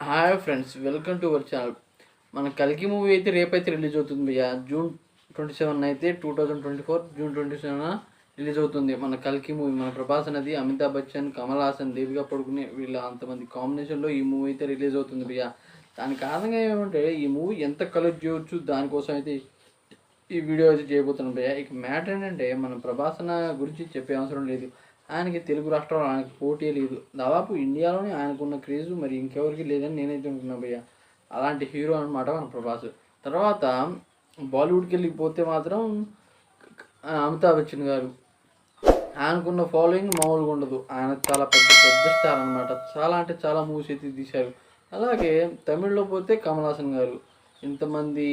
Hi friends, welcome to our channel. మన కల్కి movie అయితే రేపైతే రిలీజ్ అవుతుంది భయ్య. జూన్ 27 అయితే 2024 జూన్ 27 రిలీజ్ అవుతుంది మన కల్కి మూవీ. మన ప్రభాస్ అనేది అమితాబ్ బచ్చన్, కమల్ హాసన్, దేవికా పడుకునే వీళ్ళ అంతమంది కాంబినేషన్లో ఈ మూవీ అయితే రిలీజ్ అవుతుంది భయ్య. దాని కారణంగా ఏమంటే ఈ మూవీ ఎంత కలెక్ట్ చేయవచ్చు దానికోసం అయితే ఈ వీడియో అయితే చేయబోతున్నాం భయ్య. ఇక మ్యాటర్ ఏంటంటే మన ప్రభాస్ అన్న గురించి చెప్పే అవసరం లేదు. ఆయనకి తెలుగు రాష్ట్రాల్లో ఆయనకు పోటీ లేదు. దాదాపు ఇండియాలోనే ఆయనకున్న క్రేజు మరి ఇంకెవరికి లేదని నేనైతే అనుకున్నా భయ్య. అలాంటి హీరో అనమాట మన ప్రభాస్. తర్వాత బాలీవుడ్కి వెళ్ళిపోతే మాత్రం అమితాబ్ బచ్చన్ గారు. ఆయనకున్న ఫాలోయింగ్ మామూలుగా ఉండదు. ఆయన చాలా పెద్ద పెద్ద స్టార్ అనమాట. చాలా అంటే చాలా మూవీస్ అయితే తీశారు. అలాగే తమిళ్లో పోతే కమల్ హాసన్ గారు. ఇంతమంది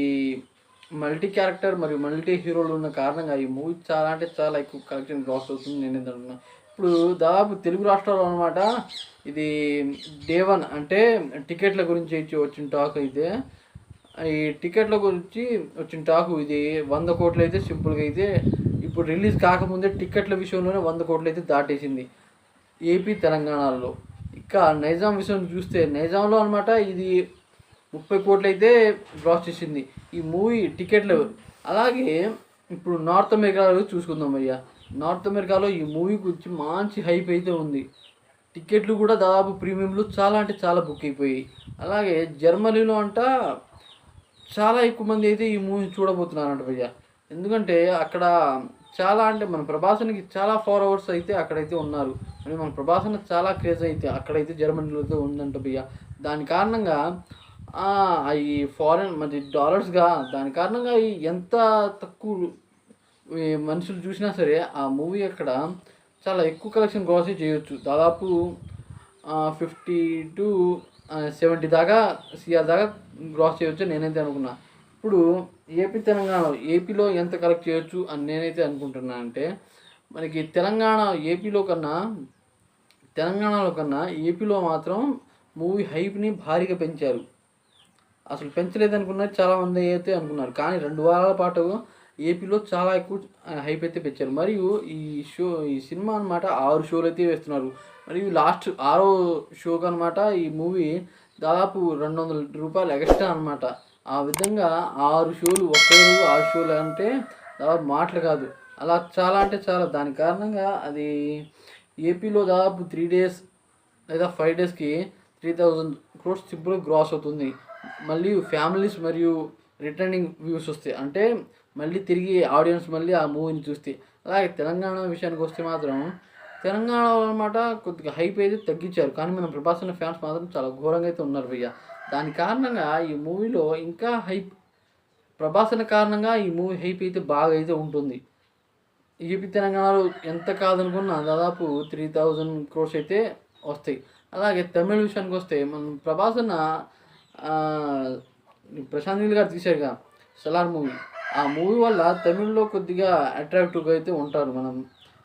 మల్టీ క్యారెక్టర్ మరియు మల్టీ హీరోలు ఉన్న కారణంగా ఈ మూవీ చాలా అంటే చాలా ఎక్కువ కలెక్షన్ గ్రాస్ అవుతుంది నేను అనుకున్నాను. ఇప్పుడు దాదాపు తెలుగు రాష్ట్రాల్లో అనమాట ఇది డే 1 అంటే టికెట్ల గురించి వచ్చిన టాక్ అయితే ఈ టికెట్ల గురించి వచ్చిన టాక్ ఇది 100 కోట్లు అయితే సింపుల్గా అయితే ఇప్పుడు రిలీజ్ కాకముందే టికెట్ల విషయంలోనే 100 కోట్లు అయితే దాటేసింది ఏపీ తెలంగాణలో. ఇక నైజాం విషయం చూస్తే నైజాంలో అనమాట ఇది 30 కోట్లు అయితే గ్రాస్ చేసింది ఈ మూవీ టికెట్లు. అలాగే ఇప్పుడు నార్త్ అమెరికాలో చూసుకుందాం అయ్యా. నార్త్ అమెరికాలో ఈ మూవీ గురించి మంచి హైప్ అయితే ఉంది. టికెట్లు కూడా దాదాపు ప్రీమియంలు చాలా అంటే చాలా బుక్ అయిపోయాయి. అలాగే జర్మనీలో అంట చాలా ఎక్కువ మంది అయితే ఈ మూవీ చూడబోతున్నారంట భయ్య. ఎందుకంటే అక్కడ చాలా అంటే మన ప్రభాసన్కి చాలా ఫాలోవర్స్ అయితే అక్కడైతే ఉన్నారు. మరి మన ప్రభాసన్ చాలా క్రేజ్ అయితే అక్కడైతే జర్మనీలో ఉందంట భయ్య. దాని కారణంగా అవి ఫారెన్ మరి డాలర్స్గా దాని కారణంగా ఎంత తక్కువ మనుషులు చూసినా సరే ఆ మూవీ అక్కడ చాలా ఎక్కువ కలెక్షన్ గ్రాస్ చేయొచ్చు. దాదాపు 50 to 70 దాకా సిఆర్ దాకా గ్రాస్ చేయొచ్చు నేనైతే అనుకున్నా. ఇప్పుడు ఏపీలో ఎంత కలెక్ట్ చేయొచ్చు అని నేనైతే అనుకుంటున్నా అంటే మనకి తెలంగాణలో కన్నా ఏపీలో మాత్రం మూవీ హైప్ని భారీగా పెంచారు. అసలు పెంచలేదనుకున్నారు చాలామంది అయితే అనుకున్నారు. కానీ 2 వారాల పాటు ఏపీలో చాలా ఎక్కువ హైప్ అయితే పెంచారు. మరియు ఈ సినిమా అనమాట 6 షోలు అయితే వేస్తున్నారు. మరియు లాస్ట్ 6వ షోకి అనమాట ఈ మూవీ దాదాపు ₹200 ఎక్స్ట్రా అనమాట. ఆ విధంగా 6 షోలు ఒకే రోజు 6 షోలు అంటే దాదాపు మాటలు కాదు. అలా చాలా అంటే చాలా దాని కారణంగా అది ఏపీలో దాదాపు 3 days లేదా 5 daysకి 3000 crores సింపుల్ గ్రాస్ అవుతుంది. మళ్ళీ ఫ్యామిలీస్ మరియు రిటర్నింగ్ వ్యూస్ వస్తాయి. అంటే మళ్ళీ తిరిగి ఆడియన్స్ మళ్ళీ ఆ మూవీని చూస్తే. అలాగే తెలంగాణ విషయానికి వస్తే మాత్రం తెలంగాణలో అనమాట కొద్దిగా హైప్ అయితే తగ్గించారు. కానీ మన ప్రభాస్ అన్న ఫ్యాన్స్ మాత్రం చాలా ఘోరంగా అయితే ఉన్నారు భయ్య. దాని కారణంగా ఈ మూవీలో ఇంకా హైప్ ప్రభాస్ అన్న కారణంగా ఈ మూవీ హైప్ అయితే బాగా అయితే ఉంటుంది. ఏపీ తెలంగాణలో ఎంత కాదనుకున్నా దాదాపు 3000 crores అయితే వస్తాయి. అలాగే తమిళ విషయానికి వస్తే మన ప్రభాస్ అన్న ప్రశాంత్ నీల్ గారు తీశారుగా సలార్ మూవీ. ఆ మూవీ వల్ల తమిళ్లో కొద్దిగా అట్రాక్టివ్గా అయితే ఉంటారు మనం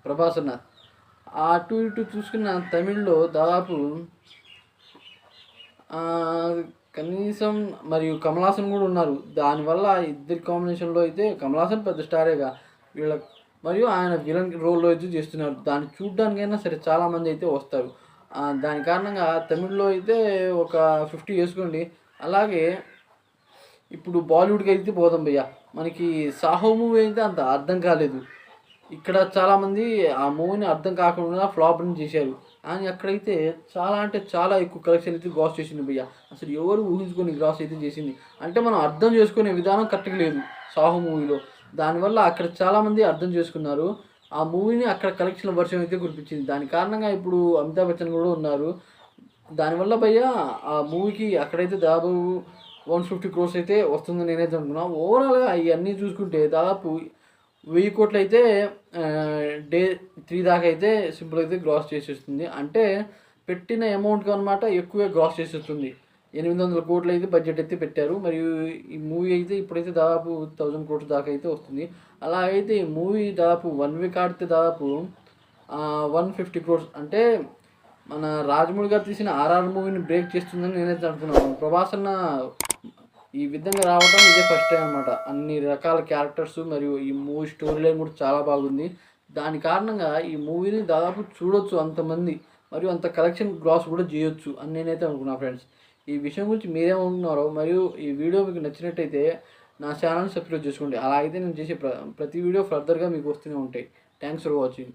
ప్రభాస్ అన్న. అటు ఇటు చూసుకున్న తమిళ్లో దాదాపు కనీసం మరియు కమల్ హాసన్ కూడా ఉన్నారు. దానివల్ల ఇద్దరి కాంబినేషన్లో అయితే కమల్ హాసన్ పెద్ద స్టారేగా వీళ్ళ మరియు ఆయన విలన్ రోల్లో అయితే చేస్తున్నారు. దాన్ని చూడ్డానికైనా సరే చాలామంది అయితే వస్తారు. దాని కారణంగా తమిళ్లో అయితే ఒక 50 వేసుకోండి. అలాగే ఇప్పుడు బాలీవుడ్కి అయితే పోదాం భయ్య. మనకి సాహో మూవీ అయితే అంత అర్థం కాలేదు. ఇక్కడ చాలామంది ఆ మూవీని అర్థం కాకుండా ఫ్లాప్ని చేశారు. కానీ అక్కడైతే చాలా అంటే చాలా ఎక్కువ కలెక్షన్ అయితే గ్రాస్ చేసింది భయ్య. అసలు ఎవరు ఊహించుకొని గ్రాస్ అయితే చేసింది అంటే మనం అర్థం చేసుకునే విధానం కరెక్ట్గా లేదు సాహో మూవీలో. దానివల్ల అక్కడ చాలామంది అర్థం చేసుకున్నారు. ఆ మూవీని అక్కడ కలెక్షన్ వర్షం అయితే కురిపించింది. దాని కారణంగా ఇప్పుడు అమితాబ్ బచ్చన్ కూడా ఉన్నారు. దానివల్ల భయ్య ఆ మూవీకి అక్కడైతే దాదాపు 150 crores అయితే వస్తుందని నేనైతే అనుకున్నాను. ఓవరాల్గా ఇవన్నీ చూసుకుంటే దాదాపు 1000 కోట్లు అయితే డే 3 దాకా అయితే సింపుల్ అయితే గ్రాస్ చేసేస్తుంది. అంటే పెట్టిన అమౌంట్కి అనమాట ఎక్కువే గ్రాస్ చేసేస్తుంది. 800 కోట్లు అయితే బడ్జెట్ అయితే పెట్టారు. మరియు ఈ మూవీ అయితే ఇప్పుడైతే దాదాపు 1000 crores దాకా అయితే వస్తుంది. అలా అయితే ఈ మూవీ దాదాపు 1 week ఆడితే దాదాపు 150 crores అంటే మన రాజమౌళి గారు తీసిన ఆర్ఆర్ మూవీని బ్రేక్ చేస్తుందని నేనైతే అనుకున్నాను. ప్రభాస్ అన్న ఈ విధంగా రావడం ఇదే ఫస్ట్ టైం అనమాట. అన్ని రకాల క్యారెక్టర్స్ మరియు ఈ మూవీ స్టోరీ లైన్ కూడా చాలా బాగుంది. దాని కారణంగా ఈ మూవీని దాదాపు చూడొచ్చు అంతమంది మరియు అంత కలెక్షన్ గ్రాస్ కూడా చేయొచ్చు అని నేనైతే అనుకున్నాను ఫ్రెండ్స్. ఈ విషయం గురించి మీరేమనుకుంటున్నారో, మరియు ఈ వీడియో మీకు నచ్చినట్టయితే నా ఛానల్ సబ్స్క్రైబ్ చేసుకోండి. అలా అయితే నేను చేసే ప్రతి వీడియో ఫర్దర్గా మీకు వస్తూనే ఉంటాయి. Thanks for watching.